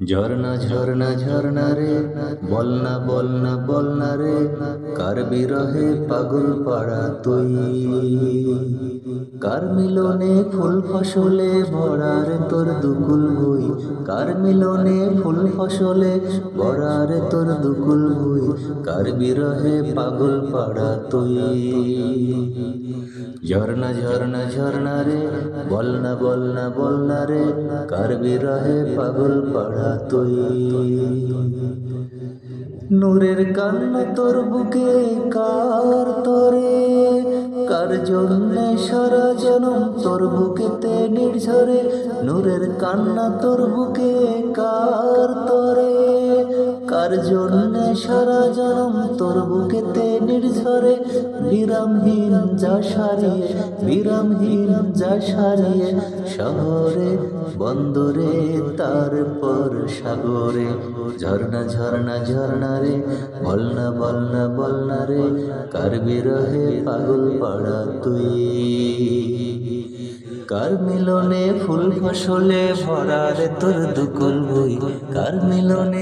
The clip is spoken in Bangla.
ঝর্ণা ঝর্ণা ঝর্ণা রে, বলনা বলনা বলনা রে, কার বিরহে পাগল পাড়া তুই। কার মিলনে ফুল ফসলে ভরা রে তোর দুকুল ভুই, কার মিলনে ফুল ফসলে ভরা রে তোর দুকুল ভুই, কার বিরহে পাগল পাড়া তুই। ঝর্ণা ঝর্ণা ঝর্ণা রে, বলনা বলনা বলনা রে, কার বিরহে পাগল পাড়া তুই। নূরের কান্না তোর বুকে কার তরে, কার জন্যে সারা জনম তোর বুকেতে নির্ঝরে। নূরের কান্না তোর বুকে কার তরে, কার জন্যে সারা জনম তোর বুকেতে নির্ঝরে। বিরামহীন যা সারিয়ে, বিরামহীন যা সারিয়ে, শহরে বন্দরে তারপর সাগরে। ঝর্ণা ঝর্ণা ঝর্ণা রে, বলনা বলনা বলনা রে, কার বিরহে পাগল পাড়া তুই। কার মিলনে ফুল ফসলে ভরা রে তোর দুকুল ভুই, কার মিলনে